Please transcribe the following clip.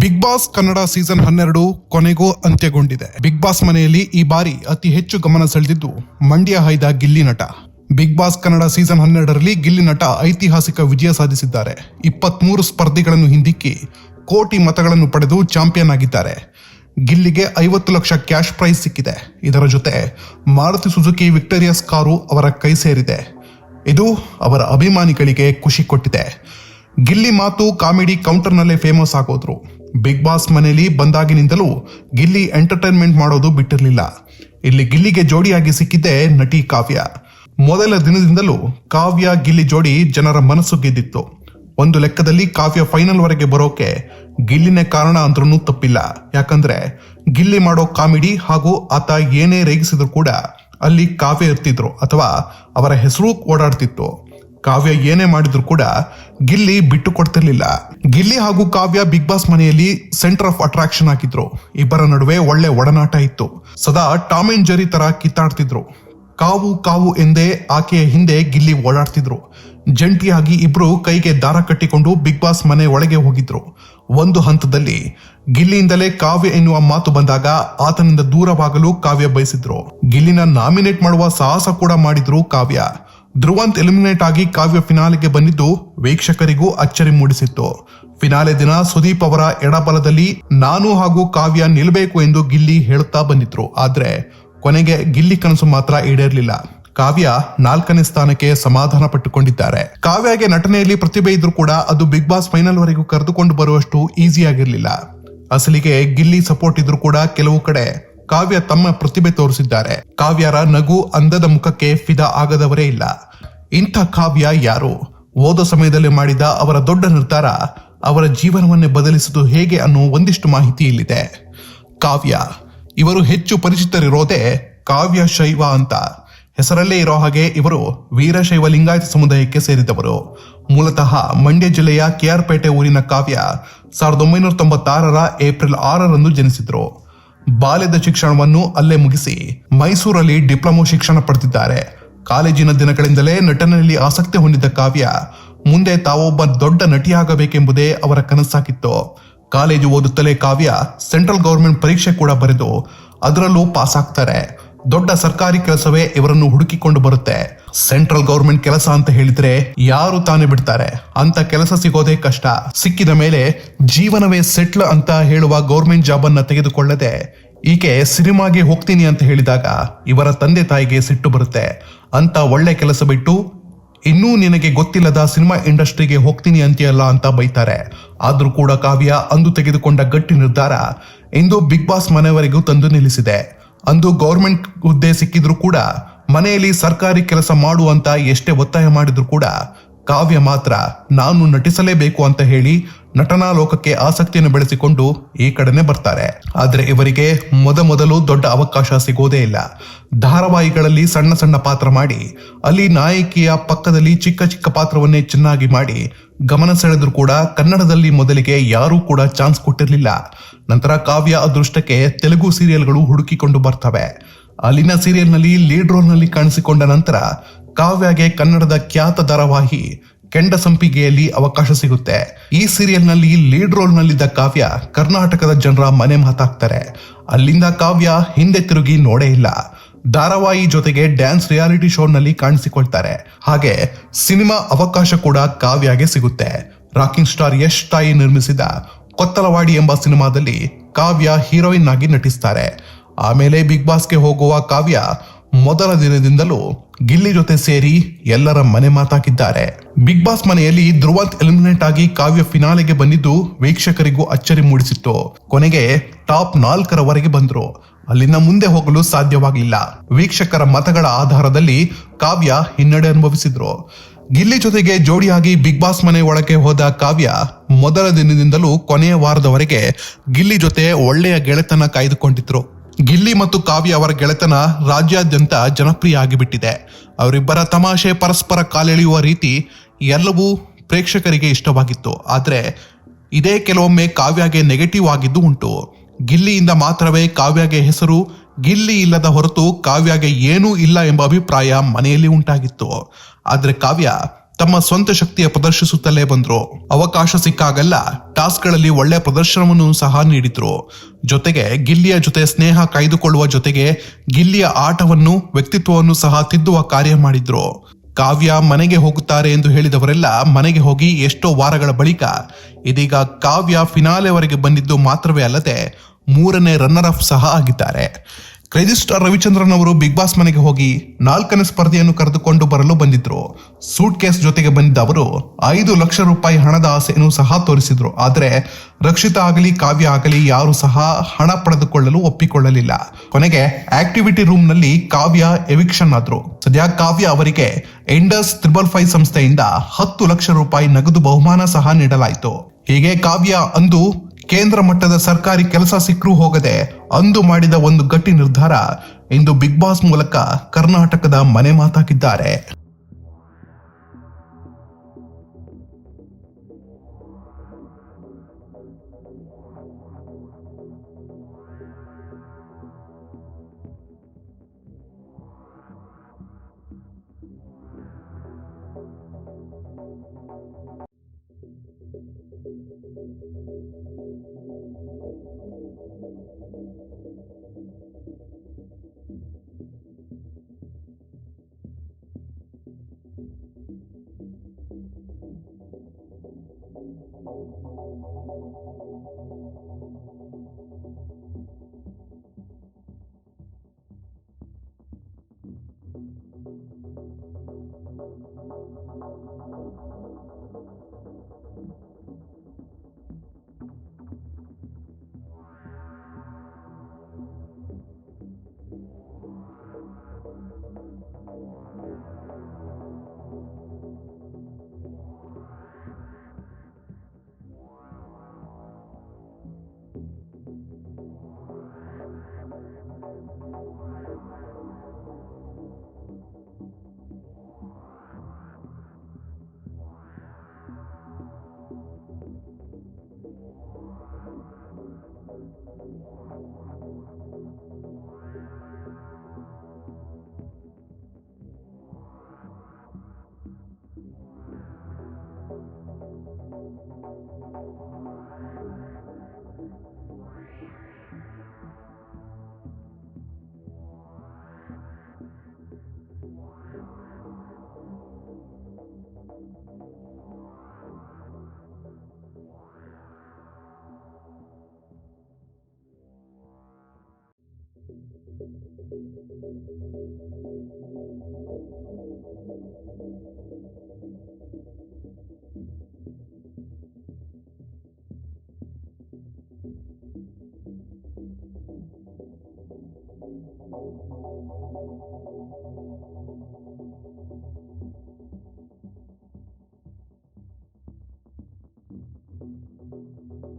Big Boss Kannada season 12 ಕೊನೆಗೂ ಅಂತ್ಯಗೊಂಡಿದೆ. Big boss ಮನೆಯಲ್ಲಿ ಈ ಬಾರಿ ಅತಿ ಹೆಚ್ಚು ಗಮನ ಸೆಳೆದಿದ್ದು ಮಂಡ್ಯ ಹೈದ Gilli Nata. Big Boss Kannada season 12ರಲ್ಲಿ ಗಿಲ್ಲಿ ನಟ ಐತಿಹಾಸಿಕ ವಿಜಯ ಸಾಧಿಸಿದ್ದಾರೆ. 23 ಸ್ಪರ್ಧಿಗಳನ್ನು ಹಿಂದಿಕ್ಕಿ ಕೋಟಿ ಮತಗಳನ್ನು ಪಡೆದು ಚಾಂಪಿಯನ್ ಆಗಿದ್ದಾರೆ. ಗಿಲ್ಲಿಗೆ 50 ಲಕ್ಷ ಕ್ಯಾಶ್ ಪ್ರೈಸ್ ಸಿಕ್ಕಿದೆ. ಇದರ ಜೊತೆ ಮಾರುತಿ ಸುಜುಕಿ ವಿಕ್ಟೋರಿಯಸ್ ಕಾರು ಅವರ ಕೈ ಸೇರಿದೆ. ಇದು ಅವರ ಅಭಿಮಾನಿಗಳಿಗೆ ಖುಷಿ ಕೊಟ್ಟಿದೆ. ಗಿಲ್ಲಿ ಮಾತು ಕಾಮಿಡಿ ಕೌಂಟರ್ನಲ್ಲೇ ಫೇಮಸ್ ಆಗೋದ್ರು. ಬಿಗ್ ಬಾಸ್ ಮನೆಯಲ್ಲಿ ಬಂದಾಗಿನಿಂದಲೂ ಗಿಲ್ಲಿ ಎಂಟರ್ಟೈನ್ಮೆಂಟ್ ಮಾಡೋದು ಬಿಟ್ಟಿರಲಿಲ್ಲ. ಇಲ್ಲಿ ಗಿಲ್ಲಿಗೆ ಜೋಡಿಯಾಗಿ ಸಿಕ್ಕಿದ್ದೆ ನಟಿ ಕಾವ್ಯ. ಮೊದಲ ದಿನದಿಂದಲೂ ಕಾವ್ಯ ಗಿಲ್ಲಿ ಜೋಡಿ ಜನರ ಮನಸ್ಸು ಗೆದ್ದಿತ್ತು. ಒಂದು ಲೆಕ್ಕದಲ್ಲಿ ಕಾವ್ಯ ಫೈನಲ್ ವರೆಗೆ ಬರೋಕೆ ಗಿಲ್ಲಿನೇ ಕಾರಣ ಅಂದ್ರೂ ತಪ್ಪಿಲ್ಲ. ಯಾಕಂದ್ರೆ ಗಿಲ್ಲಿ ಮಾಡೋ ಕಾಮಿಡಿ ಹಾಗೂ ಆತ ಏನೇ ರೇಗಿಸಿದ್ರು ಕೂಡ ಅಲ್ಲಿ ಕಾವ್ಯ ಇರ್ತಿದ್ರು ಅಥವಾ ಅವರ ಹೆಸರು ಓಡಾಡ್ತಿತ್ತು. ಕಾವ್ಯ ಏನೇ ಮಾಡಿದ್ರು ಕೂಡ ಗಿಲ್ಲಿ ಬಿಟ್ಟು ಕೊಡ್ತಿರ್ಲಿಲ್ಲ. ಗಿಲ್ಲಿ ಹಾಗೂ ಕಾವ್ಯ ಬಿಗ್ ಬಾಸ್ ಮನೆಯಲ್ಲಿ ಸೆಂಟರ್ ಆಫ್ ಅಟ್ರಾಕ್ಷನ್ ಆಗಿದ್ರು. ಇಬ್ಬರ ನಡುವೆ ಒಳ್ಳೆ ಒಡನಾಟ ಇತ್ತು. ಸದಾ ಟಾಮ್ ಅಂಡ್ ಜೆರ್ರಿ ತರ ಕಿತ್ತಾಡ್ತಿದ್ರು. ಕಾವು ಕಾವು ಎಂದೇ ಆಕೆಯ ಹಿಂದೆ ಗಿಲ್ಲಿ ಓಡಾಡ್ತಿದ್ರು. ಜಂಟಿಯಾಗಿ ಇಬ್ರು ಕೈಗೆ ದಾರ ಕಟ್ಟಿಕೊಂಡು ಬಿಗ್ ಬಾಸ್ ಮನೆ ಒಳಗೆ ಹೋಗಿದ್ರು. ಒಂದು ಹಂತದಲ್ಲಿ ಗಿಲ್ಲಿಯಿಂದಲೇ ಕಾವ್ಯ ಎನ್ನುವ ಮಾತು ಬಂದಾಗ ಆತನಿಂದ ದೂರವಾಗಲು ಕಾವ್ಯ ಬಯಸಿದ್ರು. ಗಿಲ್ಲಿನ ನಾಮಿನೇಟ್ ಮಾಡುವ ಸಾಹಸ ಕೂಡ ಮಾಡಿದ್ರು ಕಾವ್ಯ. ಧ್ರುವಂತ್ ಎಲಿಮಿನೇಟ್ ಆಗಿ ಕಾವ್ಯ ಫಿನಾಲೆಗೆ ಬಂದಿದ್ದು ವೀಕ್ಷಕರಿಗೂ ಅಚ್ಚರಿ ಮೂಡಿಸಿತ್ತು. ಫಿನಾಲೆ ದಿನ ಸುದೀಪ್ ಅವರ ಎಡಬಲದಲ್ಲಿ ನಾನು ಹಾಗೂ ಕಾವ್ಯ ನಿಲ್ಲಬೇಕು ಎಂದು ಗಿಲ್ಲಿ ಹೇಳುತ್ತಾ ಬಂದಿದ್ರು. ಆದ್ರೆ ಕೊನೆಗೆ ಗಿಲ್ಲಿ ಕನಸು ಮಾತ್ರ ಈಡೇರಲಿಲ್ಲ. ಕಾವ್ಯ 4ನೇ ಸ್ಥಾನಕ್ಕೆ ಸಮಾಧಾನ ಪಟ್ಟುಕೊಂಡಿದ್ದಾರೆ. ಕಾವ್ಯಗೆ ನಟನೆಯಲ್ಲಿ ಪ್ರತಿಭೆ ಇದ್ರೂ ಕೂಡ ಅದು ಬಿಗ್ ಬಾಸ್ ಫೈನಲ್ ವರೆಗೂ ಕರೆದುಕೊಂಡು ಬರುವಷ್ಟು ಈಸಿ ಆಗಿರ್ಲಿಲ್ಲ. ಅಸಲಿಗೆ ಗಿಲ್ಲಿ ಸಪೋರ್ಟ್ ಇದ್ರೂ ಕೂಡ ಕೆಲವು ಕಡೆ ಕಾವ್ಯ ತಮ್ಮ ಪ್ರತಿಭೆ ತೋರಿಸಿದ್ದಾರೆ. ಕಾವ್ಯರ ನಗು ಅಂದದ ಮುಖಕ್ಕೆ ಫಿದಾ ಆಗದವರೇ ಇಲ್ಲ. ಇಂಥ ಕಾವ್ಯ ಯಾರು? ಓದೋ ಸಮಯದಲ್ಲಿ ಮಾಡಿದ ಅವರ ದೊಡ್ಡ ನಿರ್ಧಾರ ಅವರ ಜೀವನವನ್ನೇ ಬದಲಿಸುವುದು ಹೇಗೆ ಅನ್ನೋ ಒಂದಿಷ್ಟು ಮಾಹಿತಿ ಇಲ್ಲಿದೆ. ಕಾವ್ಯ ಇವರು ಹೆಚ್ಚು ಪರಿಚಿತರಿರೋದೇ ಕಾವ್ಯ ಶೈವ ಅಂತ. ಹೆಸರಲ್ಲೇ ಇರೋ ಹಾಗೆ ಇವರು ವೀರಶೈವ ಲಿಂಗಾಯತ ಸಮುದಾಯಕ್ಕೆ ಸೇರಿದವರು. ಮೂಲತಃ ಮಂಡ್ಯ ಜಿಲ್ಲೆಯ ಕೆಆರ್ ಪೇಟೆ ಊರಿನ ಕಾವ್ಯ 1996ರ ಏಪ್ರಿಲ್ 6ರಂದು ಜನಿಸಿದ್ರು. ಬಾಲ್ಯದ ಶಿಕ್ಷಣವನ್ನು ಅಲ್ಲೇ ಮುಗಿಸಿ ಮೈಸೂರಲ್ಲಿ ಡಿಪ್ಲೊಮೊ ಶಿಕ್ಷಣ ಪಡೆದಿದ್ದಾರೆ. ಕಾಲೇಜಿನ ದಿನಗಳಿಂದಲೇ ನಟನೆಯಲ್ಲಿ ಆಸಕ್ತಿ ಹೊಂದಿದ್ದ ಕಾವ್ಯ ಮುಂದೆ ತಾವೊಬ್ಬ ದೊಡ್ಡ ನಟಿಯಾಗಬೇಕೆಂಬುದೇ ಅವರ ಕನಸಾಗಿತ್ತು. ಕಾಲೇಜು ಓದುತ್ತಲೇ ಕಾವ್ಯ ಸೆಂಟ್ರಲ್ ಗವರ್ಮೆಂಟ್ ಪರೀಕ್ಷೆ ಕೂಡ ಬರೆದು ಅದರಲ್ಲೂ ಪಾಸ್ ಆಗ್ತಾರೆ. ದೊಡ್ಡ ಸರ್ಕಾರಿ ಕೆಲಸವೇ ಇವರನ್ನು ಹುಡುಕಿಕೊಂಡು ಬರುತ್ತೆ. ಸೆಂಟ್ರಲ್ ಗವರ್ಮೆಂಟ್ ಕೆಲಸ ಅಂತ ಹೇಳಿದ್ರೆ ಯಾರು ತಾನೇ ಬಿಡ್ತಾರೆ? ಅಂತ ಕೆಲಸ ಸಿಗೋದೇ ಕಷ್ಟ. ಸಿಕ್ಕಿದ ಮೇಲೆ ಜೀವನವೇ ಸೆಟ್ಲ್ ಅಂತ ಹೇಳುವ ಗವರ್ಮೆಂಟ್ ಜಾಬ್ ಅನ್ನ ತೆಗೆದುಕೊಳ್ಳದೆ ಈಕೆ ಸಿನಿಮಾಗೆ ಹೋಗ್ತೀನಿ ಅಂತ ಹೇಳಿದಾಗ ಇವರ ತಂದೆ ತಾಯಿಗೆ ಸಿಟ್ಟು ಬರುತ್ತೆ. ಅಂತ ಒಳ್ಳೆ ಕೆಲಸ ಬಿಟ್ಟು ಇನ್ನೂ ನಿನಗೆ ಗೊತ್ತಿಲ್ಲದ ಸಿನಿಮಾ ಇಂಡಸ್ಟ್ರಿಗೆ ಹೋಗ್ತೀನಿ ಅಂತೀಯಲ್ಲ ಅಂತ ಬೈತಾರೆ. ಆದ್ರೂ ಕೂಡ ಕಾವ್ಯ ಅಂದು ತೆಗೆದುಕೊಂಡ ಗಟ್ಟಿ ನಿರ್ಧಾರ ಇಂದು ಬಿಗ್ ಬಾಸ್ ಮನೆಯವರೆಗೂ ತಂದು ನಿಲ್ಲಿಸಿದೆ. ಅಂದು ಗೌರ್ಮೆಂಟ್ ಹುದ್ದೆ ಸಿಕ್ಕಿದ್ರು ಕೂಡ ಮನೆಯಲ್ಲಿ ಸರ್ಕಾರಿ ಕೆಲಸ ಮಾಡುವಂತ ಎಷ್ಟೇ ಒತ್ತಾಯ ಮಾಡಿದ್ರು ಕೂಡ ಕಾವ್ಯ ಮಾತ್ರ ನಾನು ನಟಿಸಲೇಬೇಕು ಅಂತ ಹೇಳಿ ನಟನಾ ಲೋಕಕ್ಕೆ ಆಸಕ್ತಿಯನ್ನು ಬೆಳೆಸಿಕೊಂಡು ಈ ಕಡೆನೆ ಬರ್ತಾರೆ. ಆದ್ರೆ ಇವರಿಗೆ ಮೊದಲು ದೊಡ್ಡ ಅವಕಾಶ ಸಿಗೋದೇ ಇಲ್ಲ. ಧಾರಾವಾಹಿಗಳಲ್ಲಿ ಸಣ್ಣ ಸಣ್ಣ ಪಾತ್ರ ಮಾಡಿ ಅಲ್ಲಿ ನಾಯಕಿಯ ಪಕ್ಕದಲ್ಲಿ ಚಿಕ್ಕ ಚಿಕ್ಕ ಪಾತ್ರವನ್ನೇ ಚೆನ್ನಾಗಿ ಮಾಡಿ ಗಮನ ಸೆಳೆದ್ರು ಕೂಡ ಕನ್ನಡದಲ್ಲಿ ಮೊದಲಿಗೆ ಯಾರೂ ಕೂಡ ಚಾನ್ಸ್ ಕೊಟ್ಟಿರಲಿಲ್ಲ. ನಂತರ ಕಾವ್ಯ ಅದೃಷ್ಟಕ್ಕೆ ತೆಲುಗು ಸೀರಿಯಲ್ಗಳು ಹುಡುಕಿಕೊಂಡು ಬರ್ತವೆ. ಅಲ್ಲಿನ ಸೀರಿಯಲ್ನಲ್ಲಿ ಲೀಡ್ ರೋಲ್ ನಲ್ಲಿ ಕಾಣಿಸಿಕೊಂಡ ನಂತರ ಕಾವ್ಯಗೆ ಕನ್ನಡದ ಖ್ಯಾತ ಧಾರಾವಾಹಿ ಕೆಂಡ ಸಂಪಿಗೆಯಲ್ಲಿ ಅವಕಾಶ ಸಿಗುತ್ತೆ. ಈ ಸೀರಿಯಲ್ ನಲ್ಲಿ ಲೀಡ್ ರೋಲ್ ನಲ್ಲಿದ್ದ ಕಾವ್ಯ ಕರ್ನಾಟಕದ ಜನರ ಮನೆ ಮಾತಾಗ್ತಾರೆ. ಅಲ್ಲಿಂದ ಕಾವ್ಯ ಹಿಂದೆ ತಿರುಗಿ ನೋಡೇ ಇಲ್ಲ. ಧಾರಾವಾಹಿ ಜೊತೆಗೆ ಡ್ಯಾನ್ಸ್ ರಿಯಾಲಿಟಿ ಶೋ ನಲ್ಲಿ ಕಾಣಿಸಿಕೊಳ್ತಾರೆ. ಹಾಗೆ ಸಿನಿಮಾ ಅವಕಾಶ ಕೂಡ ಕಾವ್ಯಗೆ ಸಿಗುತ್ತೆ. ರಾಕಿಂಗ್ ಸ್ಟಾರ್ ಯಶ್ ತಾಯಿ ನಿರ್ಮಿಸಿದ ಕೊತ್ತಲವಾಡಿ ಎಂಬ ಸಿನಿಮಾದಲ್ಲಿ ಕಾವ್ಯ ಹೀರೋಯಿನ್ ಆಗಿ ನಟಿಸ್ತಾರೆ. ಆಮೇಲೆ ಬಿಗ್ ಬಾಸ್ಗೆ ಹೋಗುವ ಕಾವ್ಯ ಮೊದಲ ದಿನದಿಂದಲೂ ಗಿಲ್ಲಿ ಜೊತೆ ಸೇರಿ ಎಲ್ಲರ ಮನೆ ಮಾತಾಗಿದ್ದಾರೆ. ಬಿಗ್ ಬಾಸ್ ಮನೆಯಲ್ಲಿ ಧ್ರುವಂತ್ ಎಲಿಮಿನೇಟ್ ಆಗಿ ಕಾವ್ಯ ಫಿನಾಲೆಗೆ ಬಂದಿದ್ದು ವೀಕ್ಷಕರಿಗೂ ಅಚ್ಚರಿ ಮೂಡಿಸಿತ್ತು. ಕೊನೆಗೆ ಟಾಪ್ 4ರವರೆಗೆ ಬಂದ್ರು. ಅಲ್ಲಿಂದ ಮುಂದೆ ಹೋಗಲು ಸಾಧ್ಯವಾಗಲಿಲ್ಲ. ವೀಕ್ಷಕರ ಮತಗಳ ಆಧಾರದಲ್ಲಿ ಕಾವ್ಯ ಹಿನ್ನಡೆ ಅನುಭವಿಸಿದ್ರು. ಗಿಲ್ಲಿ ಜೊತೆಗೆ ಜೋಡಿಯಾಗಿ ಬಿಗ್ ಬಾಸ್ ಮನೆ ಒಳಗೆ ಹೋದ ಕಾವ್ಯ ಮೊದಲ ದಿನದಿಂದಲೂ ಕೊನೆಯ ವಾರದವರೆಗೆ ಗಿಲ್ಲಿ ಜೊತೆ ಒಳ್ಳೆಯ ಗೆಳೆತನ ಕಾಯ್ದುಕೊಂಡಿದ್ರು. ಗಿಲ್ಲಿ ಮತ್ತು ಕಾವ್ಯ ಅವರ ಗೆಳೆತನ ರಾಜ್ಯಾದ್ಯಂತ ಜನಪ್ರಿಯ ಆಗಿಬಿಟ್ಟಿದೆ. ಅವರಿಬ್ಬರ ತಮಾಷೆ, ಪರಸ್ಪರ ಕಾಲೆಳೆಯುವ ರೀತಿ ಎಲ್ಲವೂ ಪ್ರೇಕ್ಷಕರಿಗೆ ಇಷ್ಟವಾಗಿತ್ತು. ಆದ್ರೆ ಇದೇ ಕೆಲವೊಮ್ಮೆ ಕಾವ್ಯಗೆ ನೆಗೆಟಿವ್ ಆಗಿದ್ದು ಉಂಟು. ಗಿಲ್ಲಿಯಿಂದ ಮಾತ್ರವೇ ಕಾವ್ಯಗೆ ಹೆಸರು, ಗಿಲ್ಲಿ ಇಲ್ಲದ ಹೊರತು ಕಾವ್ಯಗೆ ಏನೂ ಇಲ್ಲ ಎಂಬ ಅಭಿಪ್ರಾಯ ಮನೆಯಲ್ಲಿ ಉಂಟಾಗಿತ್ತು. ಆದ್ರೆ ಕಾವ್ಯ ತಮ್ಮ ಸ್ವಂತ ಶಕ್ತಿಯ ಪ್ರದರ್ಶಿಸುತ್ತಲೇ ಬಂದ್ರು. ಅವಕಾಶ ಸಿಕ್ಕಾಗೆಲ್ಲ ಟಾಸ್ಕ್ಗಳಲ್ಲಿ ಒಳ್ಳೆ ಪ್ರದರ್ಶನವನ್ನು ಸಹ ನೀಡಿದ್ರು. ಜೊತೆಗೆ ಗಿಲ್ಲಿಯ ಜೊತೆ ಸ್ನೇಹ ಕಾಯ್ದುಕೊಳ್ಳುವ ಜೊತೆಗೆ ಗಿಲ್ಲಿಯ ಆಟವನ್ನು ವ್ಯಕ್ತಿತ್ವವನ್ನು ಸಹ ತಿದ್ದುವ ಕಾರ್ಯ ಮಾಡಿದ್ರು. ಕಾವ್ಯ ಮನೆಗೆ ಹೋಗುತ್ತಾರೆ ಎಂದು ಹೇಳಿದವರೆಲ್ಲ ಮನೆಗೆ ಹೋಗಿ ಎಷ್ಟೋ ವಾರಗಳ ಬಳಿಕ ಇದೀಗ ಕಾವ್ಯ ಫಿನಾಲೆವರೆಗೆ ಬಂದಿದ್ದು ಮಾತ್ರವೇ ಅಲ್ಲದೆ 3ನೇ ರನ್ನರ್ ಅಪ್ ಸಹ ಆಗಿದ್ದಾರೆ. ಕ್ರೇಜಿ ಸ್ಟಾರ್ ರವಿಚಂದ್ರನ್ ಅವರು ಬಿಗ್ ಬಾಸ್ ಮನೆಗೆ ಹೋಗಿ 4ನೇ ಸ್ಪರ್ಧೆಯನ್ನು ಕರೆದುಕೊಂಡು ಬರಲು ಬಂದಿದ್ರು. ಸೂಟ್ ಕೇಸ್ ಜೊತೆಗೆ ಬಂದಿದ್ದ ಅವರು 5 ಲಕ್ಷ ರೂಪಾಯಿ ಹಣದ ಆಸೆಯನ್ನು ಸಹ ತೋರಿಸಿದ್ರು. ಆದರೆ ರಕ್ಷಿತಾ ಆಗಲಿ ಕಾವ್ಯ ಆಗಲಿ ಯಾರು ಸಹ ಹಣ ಪಡೆದುಕೊಳ್ಳಲು ಒಪ್ಪಿಕೊಳ್ಳಲಿಲ್ಲ. ಕೊನೆಗೆ ಆಕ್ಟಿವಿಟಿ ರೂಮ್ ನಲ್ಲಿ ಕಾವ್ಯ ಎವಿಕ್ಷನ್ ಆದ್ರು. ಸದ್ಯ ಕಾವ್ಯ ಅವರಿಗೆ ಎಂಡಸ್ 555 ಸಂಸ್ಥೆಯಿಂದ 10 ಲಕ್ಷ ರೂಪಾಯಿ ನಗದು ಬಹುಮಾನ ಸಹ ನೀಡಲಾಯಿತು. ಹೀಗೆ ಕಾವ್ಯ ಅಂದು ಕೇಂದ್ರ ಮಟ್ಟದ ಸರ್ಕಾರಿ ಕೆಲಸ ಸಿಕ್ಕರೂ ಹೋಗದೆ ಅಂದು ಮಾಡಿದ ಒಂದು ಗಟ್ಟಿ ನಿರ್ಧಾರ ಇಂದು ಬಿಗ್ ಬಾಸ್ ಮೂಲಕ ಕರ್ನಾಟಕದ ಮನೆ ಮಾತಾಗಿದ್ದಾರೆ.